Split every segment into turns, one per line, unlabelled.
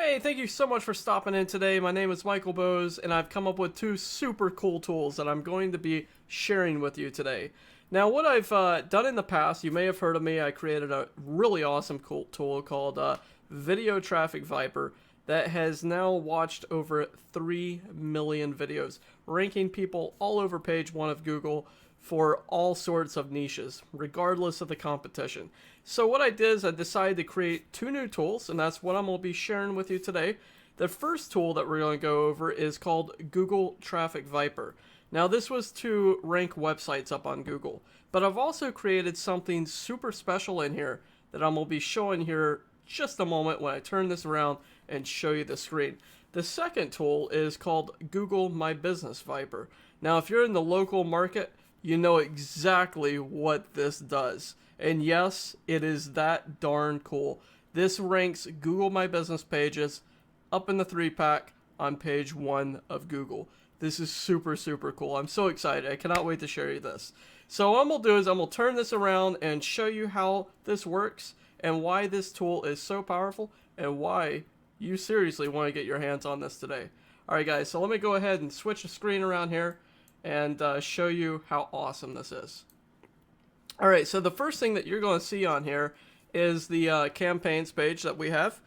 Hey, thank you so much for stopping in today. My name is Michael Bose, and I've come up with two super cool tools that I'm going to be sharing with you today. Now, what I've done in the past, you may have heard of me, I created a really awesome cool tool called Video Traffic Viper that has now watched over 3 million videos, ranking people all over page one of Google for all sorts of niches, regardless of the competition. So what I did is I decided to create two new tools, and that's what I'm going to be sharing with you today. The first tool that we're going to go over is called Google Traffic Viper. Now this was to rank websites up on Google, but I've also created something super special in here that I'm going to be showing here just a moment when I turn this around and show you the screen. The second tool is called Google My Business Viper. Now if you're in the local market, you know exactly what this does. And yes, it is that darn cool. This ranks Google My Business pages up in the 3-pack on page 1 of Google. This is super, super cool. I'm so excited. I cannot wait to share you this. So what I'm going to do is I'm going to turn this around and show you how this works and why this tool is so powerful and why you seriously want to get your hands on this today. Alright guys, so let me go ahead and switch the screen around here and show you how awesome this is. Alright, so the first thing that you're going to see on here is the campaigns page that we have.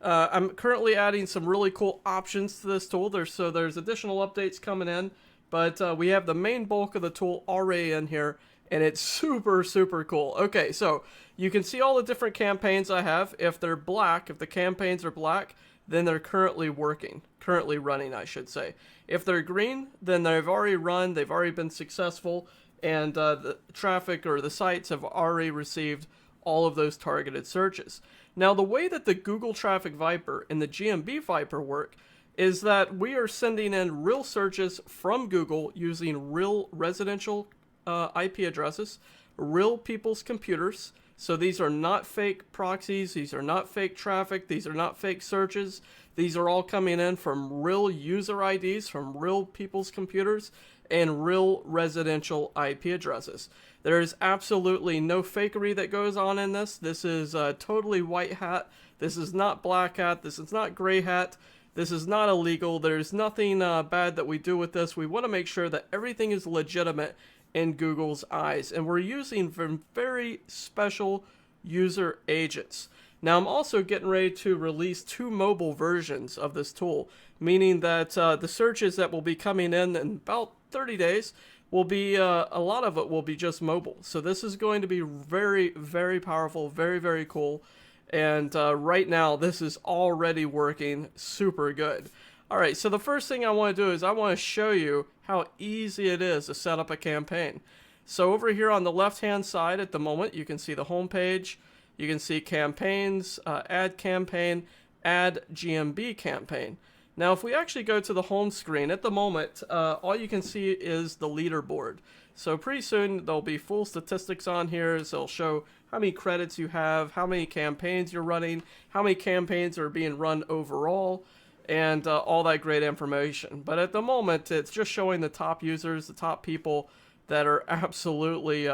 I'm currently adding some really cool options to this tool. There's additional updates coming in, but we have the main bulk of the tool already in here, and it's super, super cool. Okay, so you can see all the different campaigns I have. If they're black, if the campaigns are black, then they're currently running, I should say. If they're green, then they've already run, they've already been successful, and the traffic or the sites have already received all of those targeted searches. Now, the way that the Google Traffic Viper and the GMB Viper work is that we are sending in real searches from Google using real residential IP addresses, real people's computers. So these are not fake proxies, these are not fake traffic, these are not fake searches. These are all coming in from real user IDs, from real people's computers, and real residential IP addresses. There is absolutely no fakery that goes on in this. This is totally white hat. This is not black hat. This is not gray hat. This is not illegal. There's nothing bad that we do with this. We want to make sure that everything is legitimate in Google's eyes. And we're using very special user agents. Now I'm also getting ready to release 2 mobile versions of this tool, meaning that the searches that will be coming in about 30 days will be, a lot of it will be just mobile. So this is going to be very, very powerful, very, very cool. And right now this is already working super good. Alright, so the first thing I want to do is I want to show you how easy it is to set up a campaign. So over here on the left hand side at the moment, you can see the home page. You can see campaigns, add campaign, add GMB campaign. Now if we actually go to the home screen, at the moment, all you can see is the leaderboard. So pretty soon there'll be full statistics on here. So it'll show how many credits you have, how many campaigns you're running, how many campaigns are being run overall, and all that great information. But at the moment, it's just showing the top users, the top people that are absolutely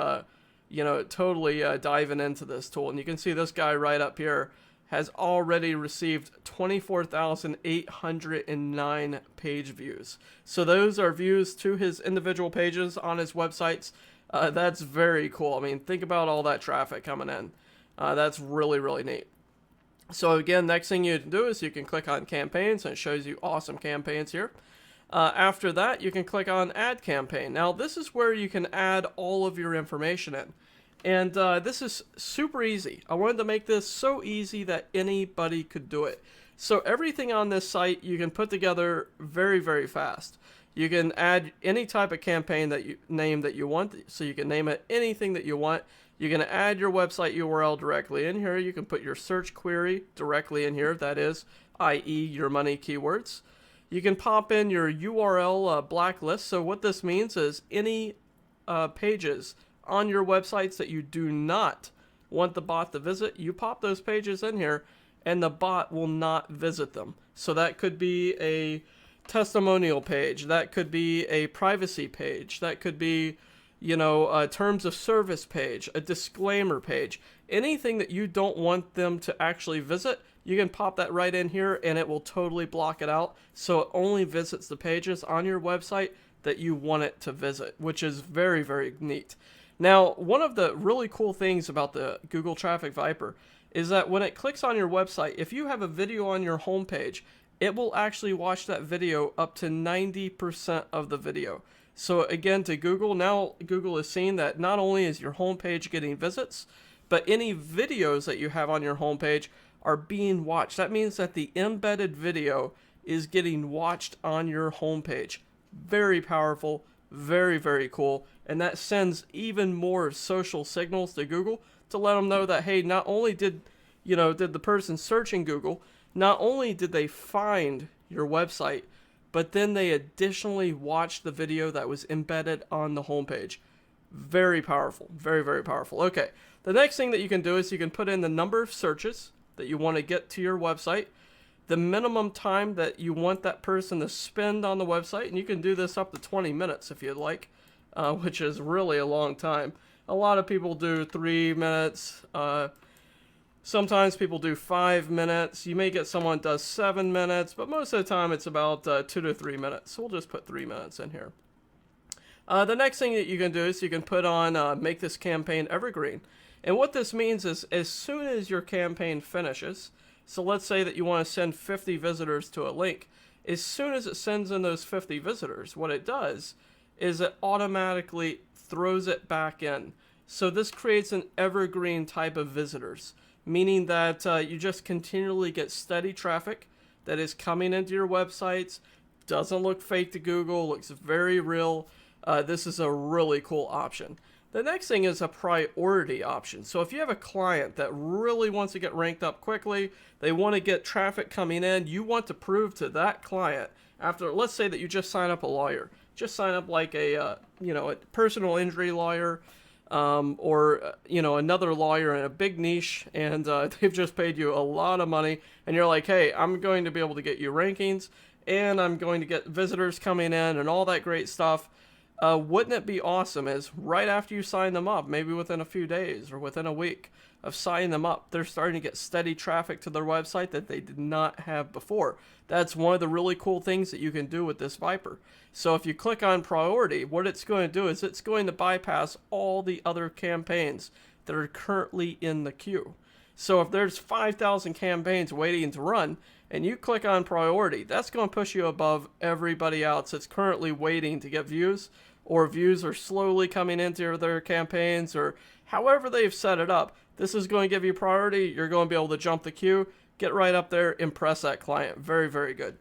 totally diving into this tool. And you can see this guy right up here has already received 24,809 page views. So those are views to his individual pages on his websites. That's very cool. I mean, think about all that traffic coming in. That's really, really neat. So again, next thing you can do is you can click on campaigns, and it shows you awesome campaigns here. After that, you can click on add campaign. Now this is where you can add all of your information in. And this is super easy. I wanted to make this so easy that anybody could do it. So everything on this site you can put together very, very fast. You can add any type of campaign that you want. So you can name it anything that you want. You can add your website URL directly in here. You can put your search query directly in here. That is, i.e. your money keywords. You can pop in your URL blacklist. So what this means is any pages on your websites that you do not want the bot to visit, you pop those pages in here and the bot will not visit them. So that could be a testimonial page, that could be a privacy page, that could be, a terms of service page, a disclaimer page, anything that you don't want them to actually visit, you can pop that right in here and it will totally block it out. So it only visits the pages on your website that you want it to visit, which is very, very neat. Now, one of the really cool things about the Google Traffic Viper is that when it clicks on your website, if you have a video on your homepage, it will actually watch that video up to 90% of the video. So again, to Google, now Google is seeing that not only is your homepage getting visits, but any videos that you have on your homepage are being watched. That means that the embedded video is getting watched on your homepage. Very powerful, very, very cool. And that sends even more social signals to Google to let them know that, hey, not only did the person searching Google, not only did they find your website, but then they additionally watched the video that was embedded on the homepage. Very powerful. Very, very powerful. Okay, the next thing that you can do is you can put in the number of searches that you want to get to your website, the minimum time that you want that person to spend on the website, and you can do this up to 20 minutes if you'd like, which is really a long time. A lot of people do 3 minutes. Sometimes people do 5 minutes. You may get someone that does 7 minutes, but most of the time it's about 2 to 3 minutes. So we'll just put 3 minutes in here. The next thing that you can do is you can put on make this campaign evergreen. And what this means is as soon as your campaign finishes, so let's say that you want to send 50 visitors to a link, as soon as it sends in those 50 visitors, what it does is it automatically throws it back in. So this creates an evergreen type of visitors, meaning that you just continually get steady traffic that is coming into your websites, doesn't look fake to Google, looks very real. This is a really cool option. The next thing is a priority option. So if you have a client that really wants to get ranked up quickly, they want to get traffic coming in, you want to prove to that client after, let's say that you just sign up a lawyer, just sign up like a personal injury lawyer, or another lawyer in a big niche, and they've just paid you a lot of money, and you're like, hey, I'm going to be able to get you rankings, and I'm going to get visitors coming in and all that great stuff. Wouldn't it be awesome is right after you sign them up, maybe within a few days or within a week of signing them up, they're starting to get steady traffic to their website that they did not have before. That's one of the really cool things that you can do with this Viper. So if you click on priority, what it's going to do is it's going to bypass all the other campaigns that are currently in the queue. So if there's 5,000 campaigns waiting to run and you click on priority, that's going to push you above everybody else that's currently waiting to get views, or views are slowly coming into their campaigns, or however they've set it up. This is going to give you priority. You're going to be able to jump the queue, get right up there, impress that client. Very, very good.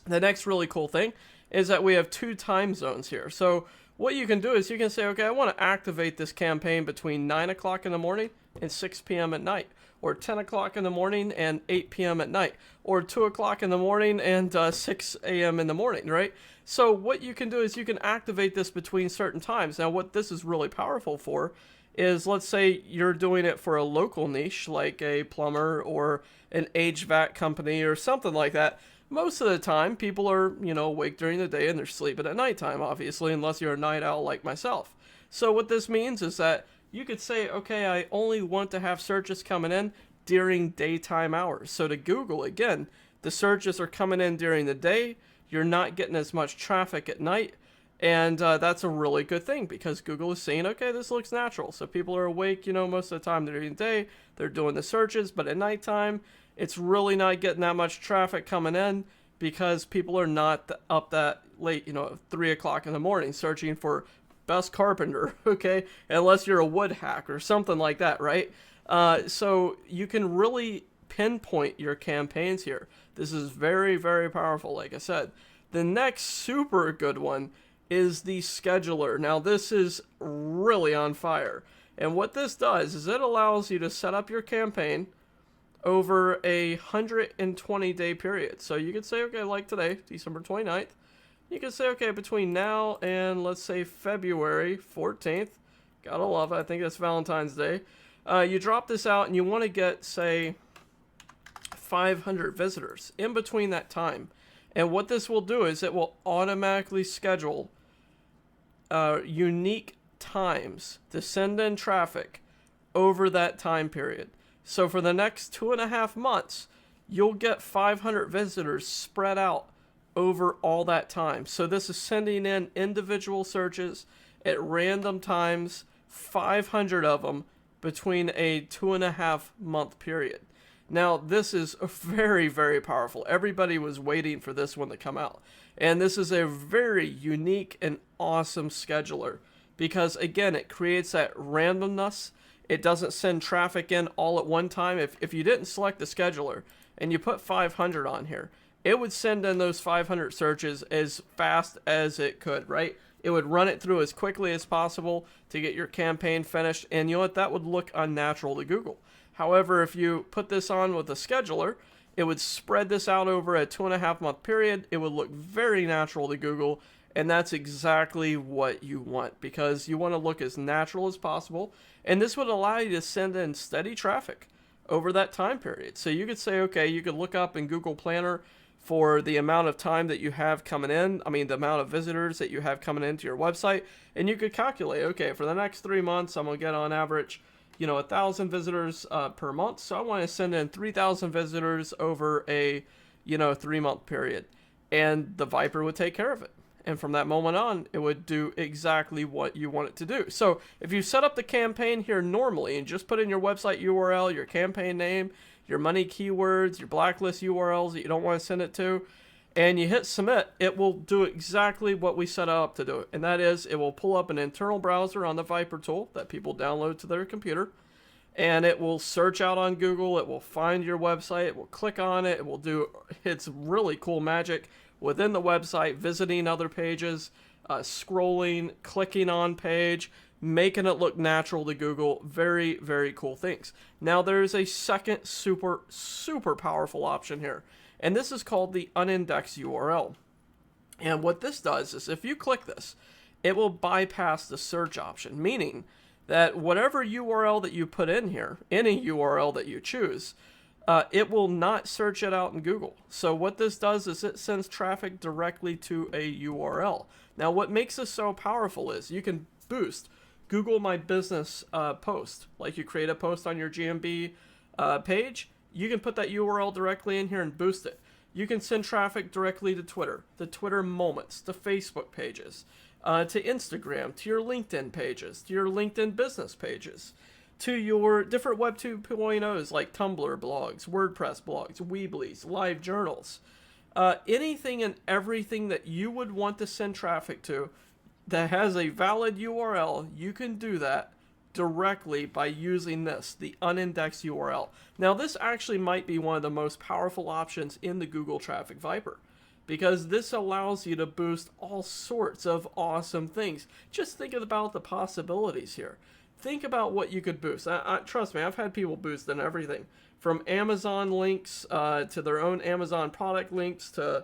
The next really cool thing is that we have 2 time zones here. So what you can do is you can say, okay, I want to activate this campaign between 9 o'clock in the morning and 6 p.m. at night, or 10 o'clock in the morning and 8 p.m. at night, or 2 o'clock in the morning and 6 a.m. in the morning, right? So what you can do is you can activate this between certain times. Now, what this is really powerful for is, let's say you're doing it for a local niche, like a plumber or an HVAC company or something like that. Most of the time, people are, awake during the day and they're sleeping at nighttime, obviously, unless you're a night owl like myself. So what this means is that you could say, okay, I only want to have searches coming in during daytime hours. So to Google, again, the searches are coming in during the day. You're not getting as much traffic at night. And that's a really good thing because Google is saying, okay, this looks natural. So people are awake, most of the time during the day. They're doing the searches, but at nighttime, it's really not getting that much traffic coming in because people are not up that late, 3 o'clock in the morning searching for best carpenter, okay? Unless you're a wood hack or something like that, right? So you can really pinpoint your campaigns here. This is very, very powerful, like I said. The next super good one is the scheduler. Now, this is really on fire. And what this does is it allows you to set up your campaign over a 120-day period. So you could say, okay, like today, December 29th, you can say, okay, between now and let's say February 14th, gotta love it, I think that's Valentine's Day, you drop this out and you want to get, say, 500 visitors in between that time. And what this will do is it will automatically schedule unique times to send in traffic over that time period. So for the next 2.5 months, you'll get 500 visitors spread out over all that time. So this is sending in individual searches at random times, 500 of them between a 2.5 month period. Now, this is very, very powerful. Everybody was waiting for this one to come out. And this is a very unique and awesome scheduler because, again, it creates that randomness. It doesn't send traffic in all at one time. If you didn't select the scheduler and you put 500 on here, it would send in those 500 searches as fast as it could, right? It would run it through as quickly as possible to get your campaign finished. And you know what? That would look unnatural to Google. However, if you put this on with a scheduler, it would spread this out over a 2.5 month period. It would look very natural to Google. And that's exactly what you want because you want to look as natural as possible. And this would allow you to send in steady traffic over that time period. So you could say, okay, you could look up in Google Planner for the amount of time that you have coming in. I mean, the amount of visitors that you have coming into your website. And you could calculate, okay, for the next 3 months, I'm going to get on average 1,000 visitors per month. So I want to send in 3,000 visitors over a 3-month period. And the Viper would take care of it. And from that moment on, it would do exactly what you want it to do. So if you set up the campaign here normally and just put in your website URL, your campaign name, your money keywords, your blacklist URLs that you don't want to send it to, and you hit submit, it will do exactly what we set up to do it. And that is, it will pull up an internal browser on the Viper tool that people download to their computer. And it will search out on Google. It will find your website. It will click on it. It will do its really cool magic within the website, visiting other pages, scrolling, clicking on page, making it look natural to Google. Very, very cool things. Now, there's a second super, super powerful option here, and this is called the unindexed URL. And what this does is if you click this, it will bypass the search option, meaning that whatever URL that you put in here, any URL that you choose, it will not search it out in Google. So what this does is it sends traffic directly to a URL. Now, what makes this so powerful is you can boost Google My Business post. Like you create a post on your GMB page, you can put that URL directly in here and boost it. You can send traffic directly to Twitter, the Twitter Moments, to Facebook pages, to Instagram, to your LinkedIn pages, to your LinkedIn business pages, to your different Web 2.0s like Tumblr blogs, WordPress blogs, Weeblies, live journals. Anything and everything that you would want to send traffic to that has a valid URL, you can do that directly by using this, the unindexed URL. Now, this actually might be one of the most powerful options in the Google Traffic Viper, because this allows you to boost all sorts of awesome things. Just think about the possibilities here. Think about what you could boost. Trust me, I've had people boost in everything from Amazon links to their own Amazon product links to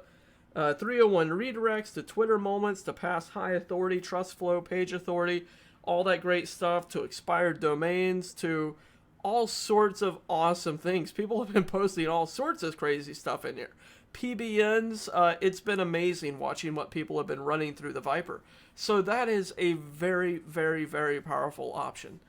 301 redirects to Twitter Moments to past high authority, trust flow, page authority, all that great stuff, to expired domains, to all sorts of awesome things. People have been posting all sorts of crazy stuff in here. PBNs, it's been amazing watching what people have been running through the Viper. So that is a very, very, very powerful option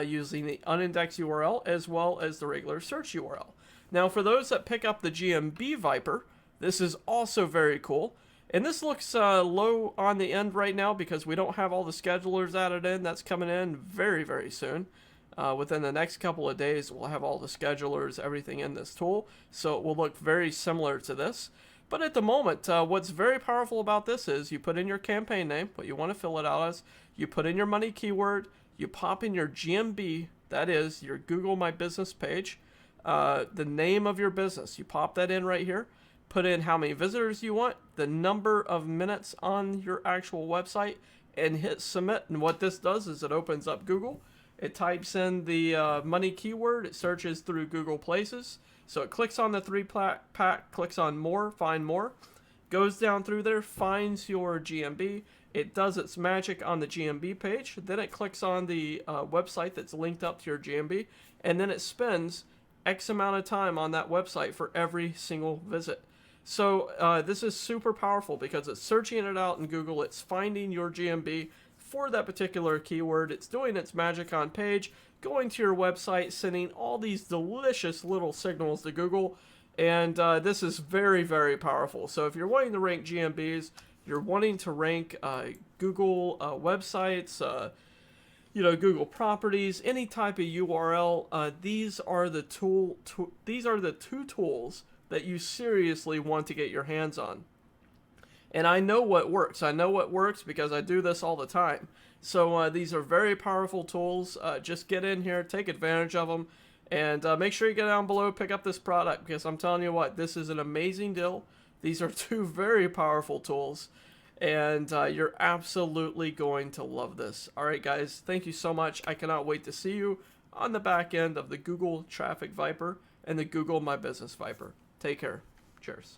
using the unindexed URL as well as the regular search URL. Now, for those that pick up the GMB Viper, this is also very cool. And this looks low on the end right now because we don't have all the schedulers added in. That's coming in very, very soon. Within the next couple of days, we'll have all the schedulers, everything in this tool. So it will look very similar to this. But at the moment, what's very powerful about this is you put in your campaign name, what you want to fill it out as. You put in your money keyword. You pop in your GMB, that is your Google My Business page. The name of your business, you pop that in right here. Put in how many visitors you want, the number of minutes on your actual website, and hit submit. And what this does is it opens up Google. It types in the money keyword. It searches through Google Places. So it clicks on the pack, clicks on more, find more, goes down through there, finds your GMB. It does its magic on the GMB page. Then it clicks on the website that's linked up to your GMB. And then it spends X amount of time on that website for every single visit. So this is super powerful because it's searching it out in Google. It's finding your GMB, for that particular keyword. It's doing its magic on page, going to your website, sending all these delicious little signals to Google. And this is very, very powerful. So if you're wanting to rank GMBs, you're wanting to rank Google websites, Google properties, any type of URL, these are the two tools that you seriously want to get your hands on. And I know what works. I know what works because I do this all the time. So these are very powerful tools. Just get in here, take advantage of them, and make sure you get down below, pick up this product, because I'm telling you what, this is an amazing deal. These are two very powerful tools, and you're absolutely going to love this. All right, guys, thank you so much. I cannot wait to see you on the back end of the Google Traffic Viper and the Google My Business Viper. Take care. Cheers.